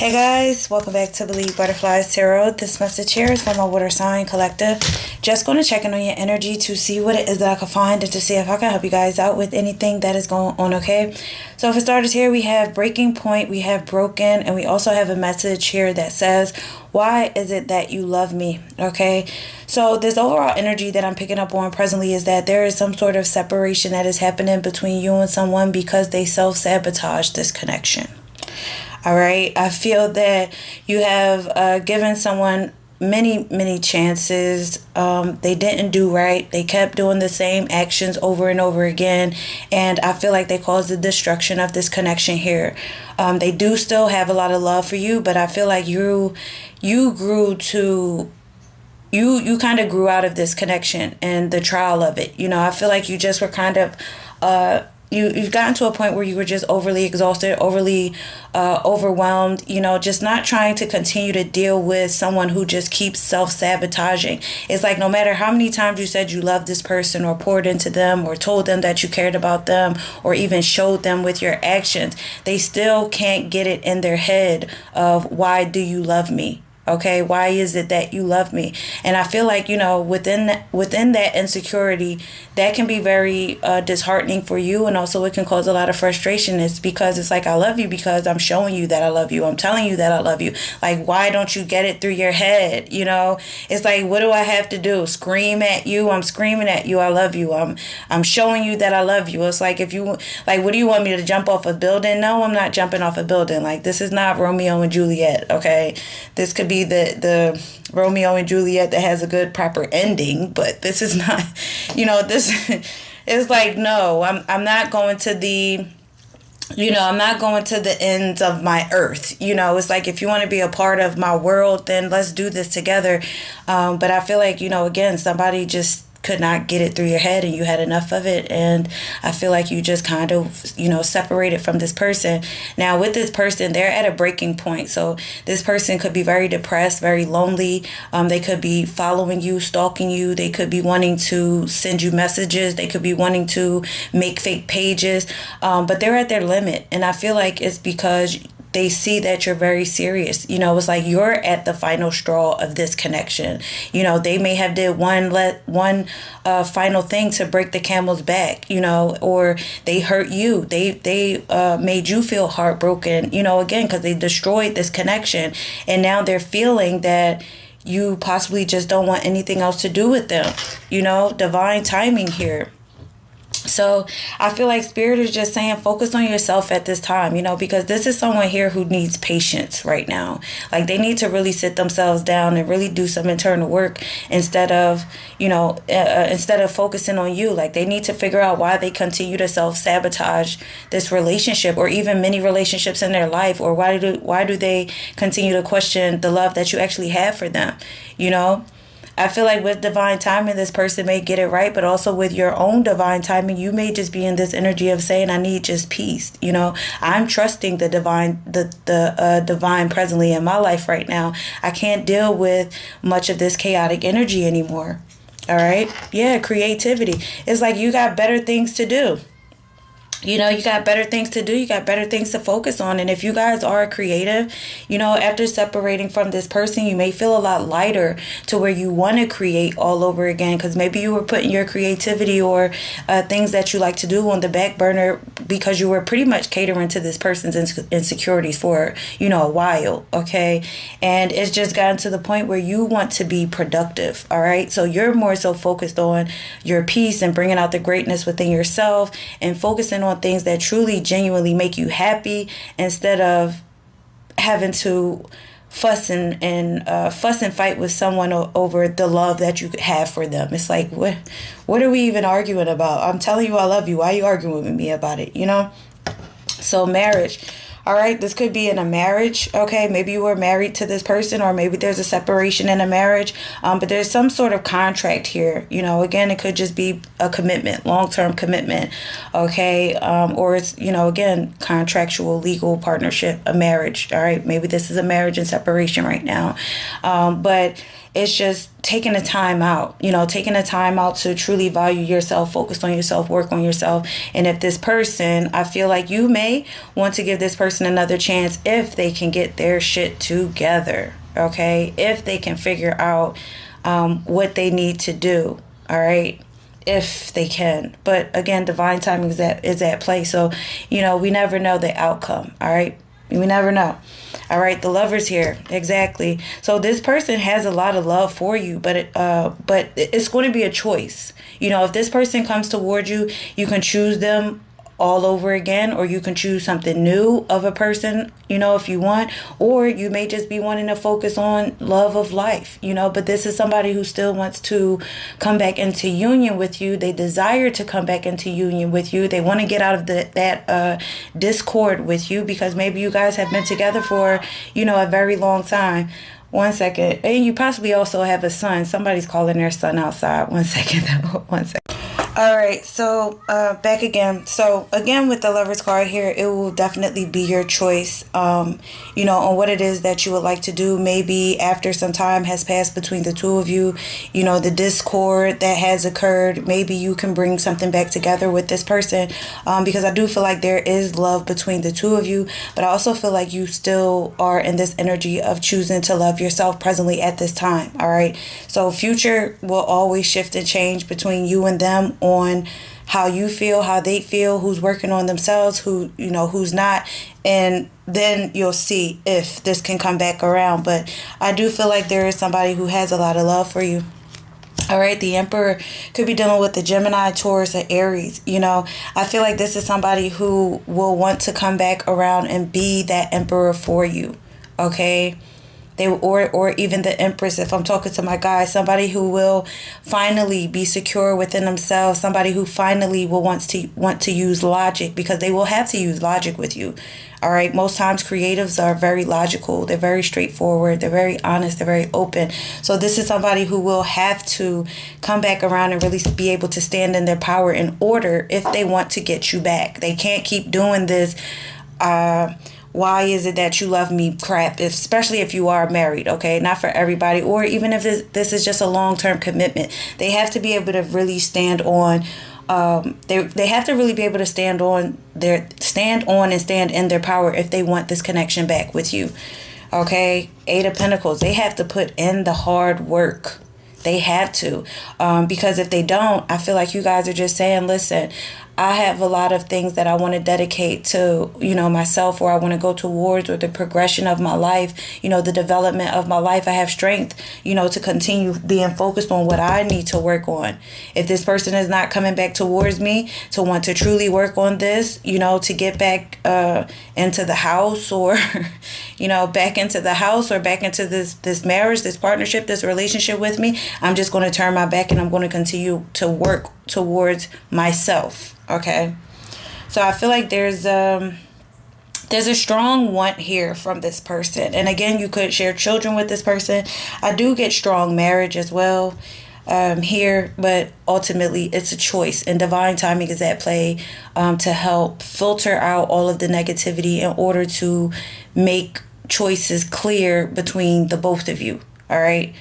Hey guys, welcome back to Believe Butterflies Tarot. This message here is from my water sign collective. Just going to check in on your energy to see what it is that I can find and to see if I can help you guys out with anything that is going on, okay? So for starters here, we have breaking point, we have broken, and we also have a message here that says, why is it that you love me, okay? So this overall energy that I'm picking up on presently is that there is some sort of separation that is happening between you and someone because they self-sabotage this connection. All right. I feel that you have given someone many chances. They didn't do right. They kept doing the same actions over and over again. And I feel like they caused the destruction of this connection here. They do still have a lot of love for you, but I feel like you grew to... You kind of grew out of this connection and the trial of it. You know, I feel like you just were kind of... You've gotten to a point where you were just overly exhausted, overly overwhelmed, you know, just not trying to continue to deal with someone who just keeps self-sabotaging. It's like no matter how many times you said you loved this person or poured into them or told them that you cared about them or even showed them with your actions, they still can't get it in their head of why do you love me? Okay, why is it that you love me? And I feel like, you know, within that insecurity, that can be very disheartening for you. And also it can cause a lot of frustration. It's because it's like, I love you because I'm showing you that I love you. I'm telling you that I love you. Like, why don't you get it through your head? You know, it's like, what do I have to do? Scream at you? I'm screaming at you. I love you. I'm showing you that I love you. It's like, if you like, what do you want me to jump off a building? No, I'm not jumping off a building. Like, this is not Romeo and Juliet. Okay, this could be the Romeo and Juliet that has a good proper ending, but this is not, you know, this is like, no, I'm not going to the, you know, I'm not going to the ends of my earth. You know, it's like, if you want to be a part of my world, then let's do this together. But I feel like, you know, again, somebody just could not get it through your head and you had enough of it. And I feel like you just kind of, you know, separated from this person. Now with this person, they're at a breaking point. So this person could be very depressed, very lonely. They could be following you, stalking you. They could be wanting to send you messages. They could be wanting to make fake pages. But they're at their limit. And I feel like it's because they see that you're very serious. You know, it's like you're at the final straw of this connection. You know, they may have did one final thing to break the camel's back, you know, or they hurt you. They made you feel heartbroken, you know, again, because they destroyed this connection. And now they're feeling that you possibly just don't want anything else to do with them. You know, divine timing here. So I feel like Spirit is just saying focus on yourself at this time, you know, because this is someone here who needs patience right now. Like, they need to really sit themselves down and really do some internal work instead of, you know, instead of focusing on you. Like, they need to figure out why they continue to self-sabotage this relationship or even many relationships in their life, or why do they continue to question the love that you actually have for them, you know? I feel like with divine timing, this person may get it right, but also with your own divine timing, you may just be in this energy of saying, I need just peace. You know, I'm trusting the divine, the divine presently in my life right now. I can't deal with much of this chaotic energy anymore. All right. Yeah. Creativity. It's like you got better things to do. You know, you got better things to do. You got better things to focus on. And if you guys are creative, you know, after separating from this person, you may feel a lot lighter to where you want to create all over again. Because maybe you were putting your creativity or things that you like to do on the back burner because you were pretty much catering to this person's insecurities for, you know, a while. Okay. And it's just gotten to the point where you want to be productive. All right. So you're more so focused on your peace and bringing out the greatness within yourself and focusing on things that truly genuinely make you happy instead of having to fuss and fight with someone over the love that you have for them. It's like, what are we even arguing about? I'm telling you I love you. Why are you arguing with me about it? You know? So marriage. All right, this could be in a marriage, okay? Maybe you were married to this person, or maybe there's a separation in a marriage, but there's some sort of contract here. You know, again, it could just be a commitment, long-term commitment, okay? Or it's, you know, again, contractual, legal partnership, a marriage, all right? Maybe this is a marriage and separation right now. But It's just taking the time out, taking the time out to truly value yourself, focus on yourself, work on yourself. And if this person, I feel like you may want to give this person another chance if they can get their shit together, okay? If they can figure out what they need to do, all right? If they can. But again, divine timing is at play. So, we never know the outcome, all right? We never know. All right, the Lover's here. Exactly. So this person has a lot of love for you, but it's going to be a choice. If this person comes toward you, you can choose them all over again, or you can choose something new of a person, if you want, or you may just be wanting to focus on love of life, but this is somebody who still wants to come back into union with you. They desire to come back into union with you. They want to get out of that discord with you, because maybe you guys have been together for, a very long time. One second. And you possibly also have a son. Somebody's calling their son outside. One second. One second. All right, so back again. So again, with the Lover's card here, it will definitely be your choice, on what it is that you would like to do. Maybe after some time has passed between the two of you, the discord that has occurred, maybe you can bring something back together with this person, because I do feel like there is love between the two of you, but I also feel like you still are in this energy of choosing to love yourself presently at this time, all right? So future will always shift and change between you and them on how you feel, how they feel, who's working on themselves, who's not, and then you'll see if this can come back around. But I do feel like there is somebody who has a lot of love for you. All right, the Emperor could be dealing with the Gemini, Taurus, or Aries. I feel like this is somebody who will want to come back around and be that Emperor for you, okay? Or even the Empress, if I'm talking to my guys, somebody who will finally be secure within themselves, somebody who finally will want to use logic, because they will have to use logic with you. All right, most times creatives are very logical, they're very straightforward, they're very honest, they're very open. So this is somebody who will have to come back around and really be able to stand in their power in order if they want to get you back. They can't keep doing this why is it that you love me crap, especially if you are married, okay? Not for everybody, or even if this is just a long-term commitment. They have to be able to really stand on, they have to really be able to stand and stand in their power if they want this connection back with you, okay? 8 of Pentacles, they have to put in the hard work. They have to, because if they don't, I feel like you guys are just saying, listen, I have a lot of things that I want to dedicate to, myself, or I want to go towards, or the progression of my life, the development of my life. I have strength, to continue being focused on what I need to work on. If this person is not coming back towards me to want to truly work on this, to get back into the house, or, back into the house, or back into this marriage, this partnership, this relationship with me, I'm just going to turn my back and I'm going to continue to work towards myself. Okay, so I feel like there's a strong want here from this person. And again, you could share children with this person. I do get strong marriage as well here, but ultimately it's a choice, and divine timing is at play to help filter out all of the negativity in order to make choices clear between the both of you. All right.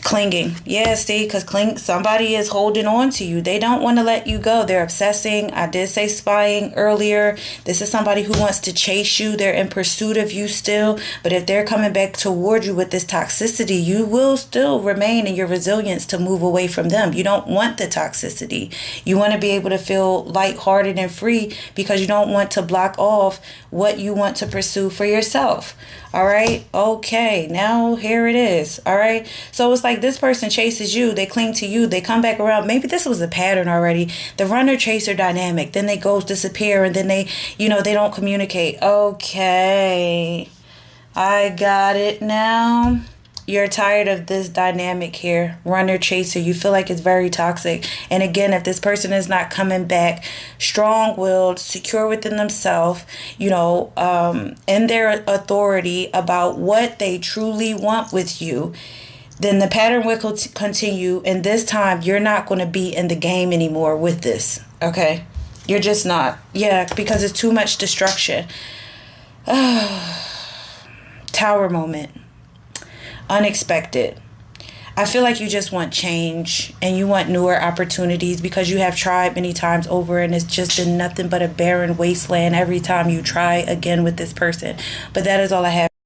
Clinging. Yeah, see, because somebody is holding on to you. They don't want to let you go. They're obsessing. I did say spying earlier. This is somebody who wants to chase you. They're in pursuit of you still. But if they're coming back toward you with this toxicity, you will still remain in your resilience to move away from them. You don't want the toxicity. You want to be able to feel lighthearted and free, because you don't want to block off what you want to pursue for yourself. All right. Okay. Now here it is. All right. So it's like this person chases you. They cling to you. They come back around. Maybe this was a pattern already. The runner chaser dynamic. Then they go disappear, and then they don't communicate. Okay. I got it now. You're tired of this dynamic here, runner chaser. You feel like it's very toxic. And again, if this person is not coming back strong-willed, secure within themselves, in their authority about what they truly want with you, then the pattern will continue. And this time, you're not going to be in the game anymore with this. Okay? You're just not. Yeah, because it's too much destruction. Tower moment. Unexpected. I feel like you just want change and you want newer opportunities because you have tried many times over and it's just been nothing but a barren wasteland every time you try again with this person. But that is all I have.